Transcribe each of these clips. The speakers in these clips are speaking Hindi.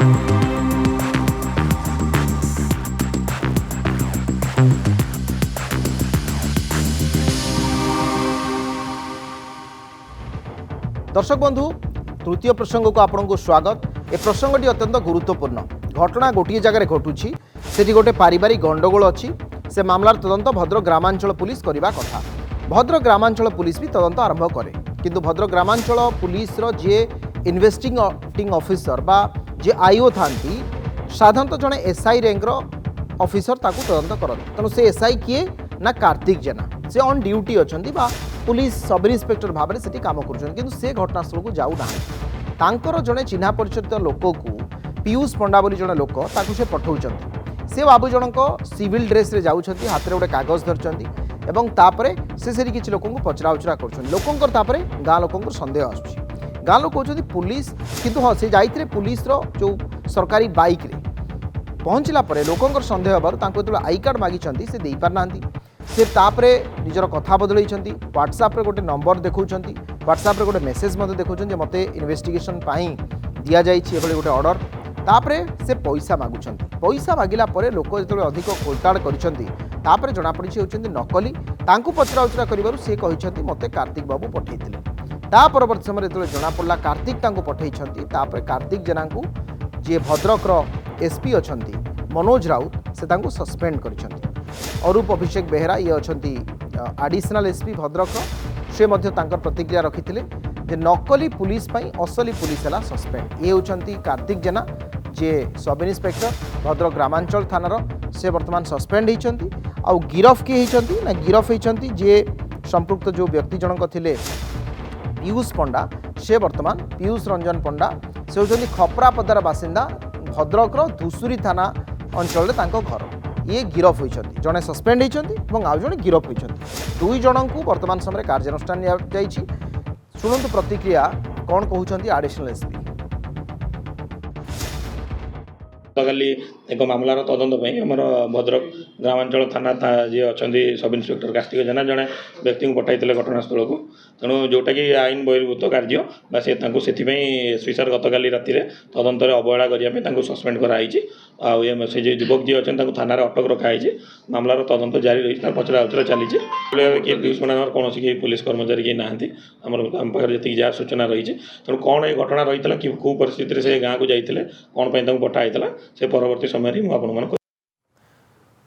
दर्शक बंधु तृतीय प्रसंग को आपको स्वागत। ए प्रसंगटी अत्यंत गुरुत्वपूर्ण घटना गोटे जगह घटुची से गोटे पारिवारिक गंडगोल अच्छी से मामलार तदंत भद्रक ग्रामांचल पुलिस करने कथा। भद्रक ग्रामांचल पुलिस भी तदंत आरंभ करे किंतु भद्रक ग्रामांचल पुलिस जे इन्वेस्टिगेटिंग ऑफिसर बा जे आईओ थांती साधारणतः जड़े एसआई रैंकर ऑफिसर ताकू तदंत करते। तेणु से एसआई किए ना कार्तिक जेना से ऑन ड्यूटी अच्छा पुलिस सब इन्स्पेक्टर भाव में से काम कर घटनास्थल को जाऊना जड़े चिन्हा परिचित लोक को पीयूष पंडा बोली जड़े लोक से पठाऊँ से बाबू जनक सिविल ड्रेस रे जाऊँच हाथ में गोटे कागज धरती से किसी लोक पचरा उचरा कर गाँ लोक सन्देह आसूँ। गाँ लोक कहते पुलिस किंतु हाँ से जाते पुलिस जो सरकारी बाइक रे पहुँचला लोक सन्देह हो आई कार्ड मागी से दे पारना से तापरे निजर कथा बदल व्हाट्सएप रे गोटे नंबर देखा व्हाट्सएप रे गोटे मेसेज देखा मत इन्वेस्टिगेशन दि जाए गोटे ऑर्डर तापरे से पैसा मागुंट पैसा मागिला लोक जो अधिक खोलताड़ कर जनापड़ी होती नकली पचरा उचरा कर सी कहते मत कार्तिक बाबू पठे परवर्त समय जो जनापड़ा कार्तिक पठे कार्तिक जेना को जी भद्रक एसपी अच्छा मनोज राउत से सस्पेंड कर अरूप अभिषेक बेहरा ये अच्छा आडिशनल एसपी भद्रक से प्रतिक्रिया रखी जे नकली पुलिस असली पुलिस है सस्पेंड। ये होती कार्तिक जेना जे सब इन्स्पेक्टर भद्रक ग्रामांचल थानार से वर्तमान सस्पेंड होती आउ गिरफ किए होती ना गिरफ होती जे संपृक्त जो व्यक्ति जनक थिले पीयूष पंडा से वर्तमान पीयूष रंजन पंडा से होती खपरापदार बासिंदा भद्रकर धुसुरी थाना अंचल घर ये गिरफ होती जड़े सस्पेंड होती आउ जड़े गिरफ होती दुई जन को वर्तमान समय कार्यानुष्ठान शुणु प्रतिक्रिया कौन कहते आडिशनल एसपी। गतकाली एक मामलार तदंत आमर भद्रक ग्रामांचल थाना जी अच्छा सब इन्स्पेक्टर कार्तिक जेना जड़े व्यक्ति को पठाई घटनास्थल को तेणु जोटा कि आईन बहिर्भूत कार्य से एसपी सार गतकाली राति तदंत अवहेला करने सस्पेंड कराई से युवक जी अच्छा थाना अटक रखाई मामलार तदंत जारी रही पचरा उचरा चली किए पीयूष पंडा कौन किए पुलिस कर्मचारी किए ना आम पाखे जी जहाँ सूचना रही तेणु कौन ये घटना रही है कि कौ परिस्थिति से गाँव को जाते कौन पठाई से परवर्ती समय मुझे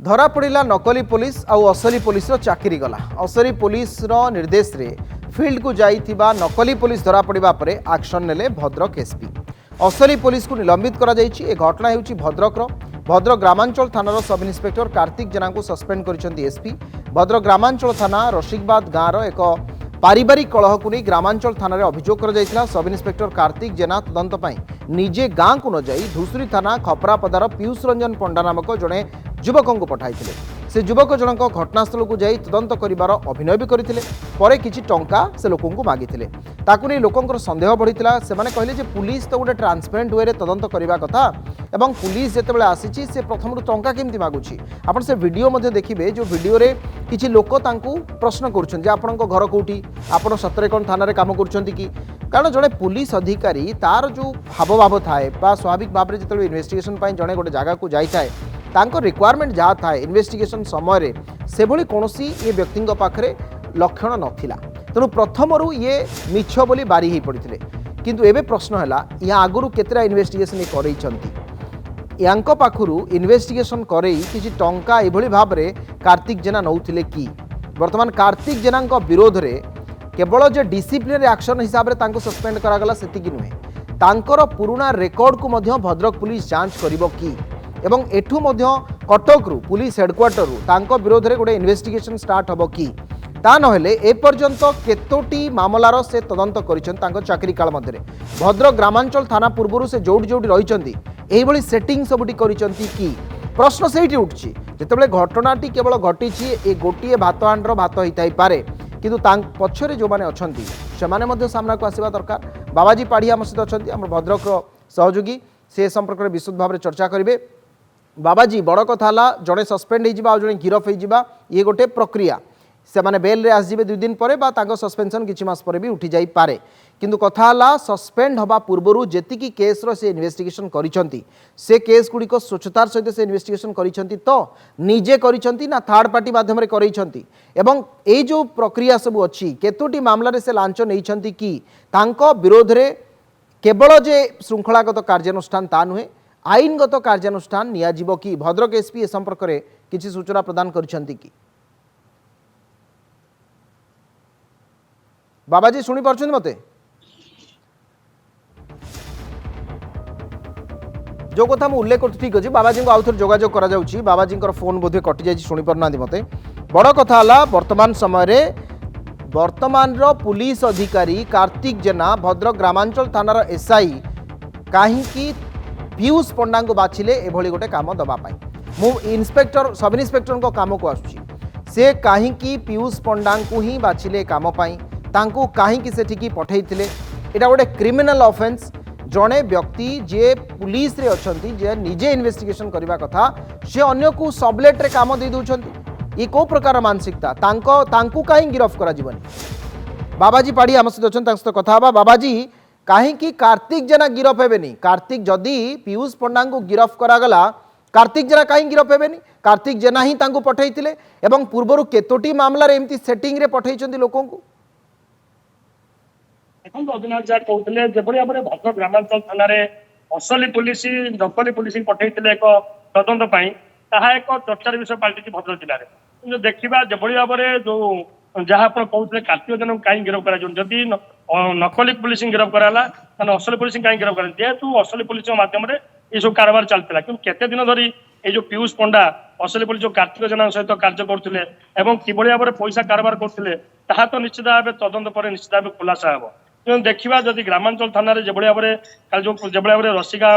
धरा पड़ा नकली पुलिस आउ असली पुलिस चाकरी गला। असली पुलिस निर्देश रे फील्ड को जाइथिबा नकली पुलिस धरा पड़ा पर एक्शन नेले भद्रक एसपी। असली पुलिस को निलंबित करा जायछि। ए घटना हेउछि भद्रक ग्रामांचल थानार सब इन्स्पेक्टर कार्तिक जेना को सस्पेंड करिसेंती एसपी। भद्रक ग्रामांचल थाना रसिकबाद गाँव एक पारिवारिक कलह को नहीं ग्रामांचल थाना रे अभियोग कर जाइथिला। सब इन्स्पेक्टर कार्तिक जेना तदंत पई निजे गाँ को न जाई धुसुरी थाना खपरापदार पीयूष रंजन पंडा नामक जड़े युवक को पठाई से युवक जनक घटनास्थल को जाई तदंत करिवार अभिनय भी करथिले परे किछि टंका से लोकों को मागिथिले ताकु नै लोकंकर संदेह बढ़िथिला। सेमाने कहले जे पुलिस तो गोटे ट्रांसपेरेंट वे रे तदंत करिवा कथा एवं पुलिस जेतेबेले आसीछि से प्रथम टंका केमति मागुछि। आपण से वीडियो मध्ये देखिबे जो वीडियो रे किछि लोक तांकू प्रश्न करूछन जे आपणको घर कोठी आपण सतरे कोन थाना रे काम करूछंती कि कारण जड़े पुलिस अधिकारी तार जो हावभाव थाए स्वाभाविक भाव में जो इन्वेस्टिगेशन जड़े गोटे जगह को जाए रिक्वायरमेंट जहाँ थाए इन्वेस्टिगेशन समय से भली कौन ये व्यक्ति पाखे लक्षण नाला तेणु प्रथम ये मिछ बोली बारी हो पड़ते किंतु एबे प्रश्न है या आगुरी केतरा इन्वेस्टिगेशन या पाखु इन्वेस्टिगेशन कर किसी टंका यह भाव में कार्तिक जेना नौथिले कि वर्तमान कार्तिक जेना विरोध में केवल जो डिसिप्लिनरी एक्शन हिसाब से सस्पेंड करागला सेतिकी नुहे तांकर पुराना रेकर्ड को मध्य भद्रक पुलिस जांच करिवो कि एवं एठू मध्य कटक रु पुलिस हेडक्वार्टर रु तांको विरोध में गोटे इन्वेस्टिगेशन स्टार्ट हबो कि ता नहेले ए पर्यंत केतोटी मामलार से तदंत करिसेन तांको चाकरी काल मध्य भद्रक ग्रामांचल थाना पूर्व से जोड़ी जोड़ी रहिचंती एही भली सेटिंग सबुटी करिसेंती कि प्रश्न सेठी उठछि जेतेबेले घटनाटी केवल घटिछि ए गोटिए भात हांडर भात हिताई पारे किंतु पछरे जो माने अछंती सेमाने मध्य सामना को आसीबा दरकार। बाबाजी पाढ़ी आम सहित अछंती हमर भद्रक सहयोगी से संपर्क में विशुद्ध भाव में चर्चा करेंगे। बाबाजी बड़ कथा जड़े सस्पेंड हो जड़े गिरफ हो ये गोटे प्रक्रिया से माने बेल रे आसजिबे 2 दिन परे बा तांको सस्पेंशन किछि मास परे भी उठी जाई पारे किंतु कथा हला सस्पेंड हवा पूर्वरु जेतिकी केस रो से इन्वेस्टिगेशन करिसंती से केस गुडी को स्वच्छतार सहित से इन्वेस्टिगेशन करिसंती तो निजे करिसंती ना थर्ड पार्टी माध्यम रे करिसंती एवं ए जो प्रक्रिया सब अछि केतोटी मामला रे से लांच नेइसंती कि तांको विरोध रे केवल जे श्रृंखलागत कार्यानुष्ठान ता नुहे आईनगत कार्यानुष्ठान निया जिवो कि भद्रक एसपी ए संपर्क रे किछि सूचना प्रदान करिसंती कि बाबाजी शुणी पार्छन मते जो कथा मैं उल्लेख कर ठीक अच्छे बाबाजी को आउ थे जोगाजोग करा जाउछि बाबाजी फोन बोधे कटि जाइछि शुणी पार नांदी मते बड़ कथा हला वर्तमान समय रे वर्तमान रो पुलिस अधिकारी कार्तिक जेना भद्रक ग्रामांचल थानार एसआई काहींकी पीयूष पंडा को बाछिले एभली गोटे काम दबा पाई मु इन्स्पेक्टर सब इन्स्पेक्टर को काम को आसुछि से काहींकी पीयूष पंडा को ही बाछिले काम पाई तांको काहींकी सेठिकी पठेइथिले एटा गोटे क्रिमिनल ऑफेंस जड़े व्यक्ति जे पुलिस रे अछंती जे निजे इन्वेस्टिगेशन करबा कथा से अन्य को सबलेट रे काम दे दउछंती ये को प्रकार मानसिकता तांको काहे गिरफ करा जीवनी बाबाजी पाड़ी हम सहित अछन तांक सहित कथा हबा बाबाजी काहे कि कार्तिक जना गिरफ हेबेनी कार्तिक जदी पीयूष पंडा को गिरफ करा गला कार्तिक जना काहे गिरफ हेबेनी कार्तिक जना ही तांको पठेइथिले एवं पूर्वरु केतोटी मामला रे एमती सेटिंग रे पठेइचंती लोकन को देखो अविनाश जहाँ कहते जो भाव में भद्रक ग्रामांचल थाना असली पुलिस नकली पुलिस पठे एक तदंत एक चर्चार विषय पलटि भद्रक जिले में देखा जो भाव में जो जहाँ आप कहते कार्तिक जन कहीं गिरफ करी नकली पुलिस गिरफ कराला असली पुलिस कहीं गिरफ कर जेहेतु असली पुलिस मध्यम ये सब कारबार चलता कि केते दिन धरी ये जो पीयूष पंडा असली पुलिस जो कार्तिक जन सहित कार्य करते कि भाव में पैसा कारबार करते तो निश्चित भाव तदंत पर निश्चित भाव खुलासा हे देखा जदि ग्रामांचल थाना जो भाव में जो भाव में रसिका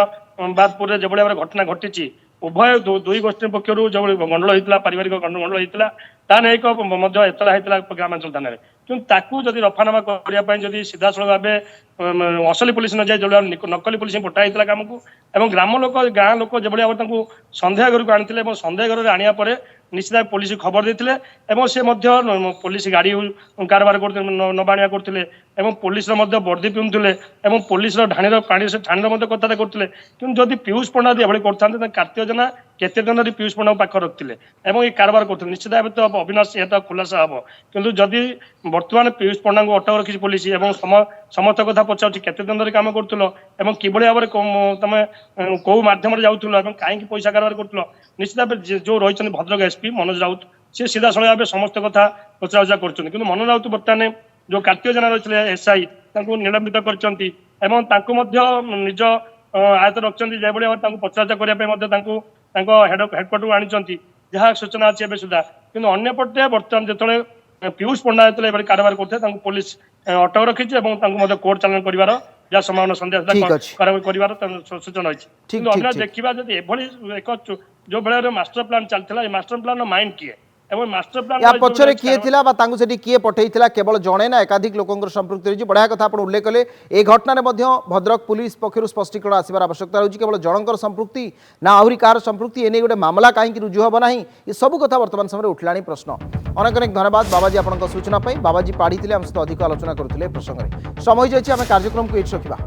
बादपुर जो भाव में घटना घटी उभय दुई गोष्ठी पक्ष जो गंडल होता पारिवारिक गंडल होता ताने एक एतला होता ग्रामांचल थाना कि जदि रफानामा करने सीधा सड़क भाव असली पुलिस न जाए जो नकली पुलिस पठाई कम को ग्राम लोक गाँ लोक जो भाव में सन्देह घर को आनी सन्देह घर आने निश्चित भाव पुलिस खबर देते से पुलिस गाड़ी कारबार नबाणिया करते पुलिस वर्दी पिंधुले पुलिस ढाणी पानी से ढाणी कथा करते कि जदि पीयूष पंडा यदि करते कार्तिक जना केते दिन धरी पीयूष पंडा पाख रखते ये कारबार करते निश्चित भाव तो अविनाश यह खुलासा हम कि जदि बर्तमान पीयूष पंडा को अटक रखी पुलिस समस्त कथा पचार केते दिन धरी कम करुल कि भाव में तुम कौ मध्यम जाऊल कहीं पैसा कारबार करुल निश्चित भाव जो रही भद्रक एसपी मनोज राउत सी सीधा सड़क भाव समस्त कथा पचरा उचरा कर मनोज राउत बर्तमान जो कार्तिक जना रही एसआई निलंबित कर निज आयत रखिंट जो भाव पचराउचरा करने हेडक्वार्टर आनी जहाँ सूचना अच्छी सुधा कि अंपटे बर्तमान जो पीयूष पंडा जो कारबार करते पुलिस अटक रखी कोर्ट चालान कर जहाँ संभावना सन्देह सूचना अच्छी देखा जब एक जो भाव मास्टर प्लान चलता मास्टर प्लान माइंड किए मास्टर प्लान या पछरे किए थिला बा तांको सेठी किए पठेइथिला केवल जणे ना एकाधिक लोकंकर संपृक्ति रही बढ़िया कथा आपण उल्लेख कले ए घटना रे मध्य भद्रक पुलिस पक्षरु स्पष्टीकरण आसीबार आवश्यकता रही केवल जणंकर संपृक्ति ना आहुरी कार संपृक्ति एने गोटे मामला काहे रुजु हबो नाही ये सब कथा वर्तमान समय उठलाणी प्रश्न अनेक अनेक धन्यवाद बाबाजी आपनक सूचना पई बाबाजी पाढ़ी थिले हम सहित अधिक आलोचना करुथिले प्रसंग रे समय जायछि हम कार्यक्रम को एट रखिबा।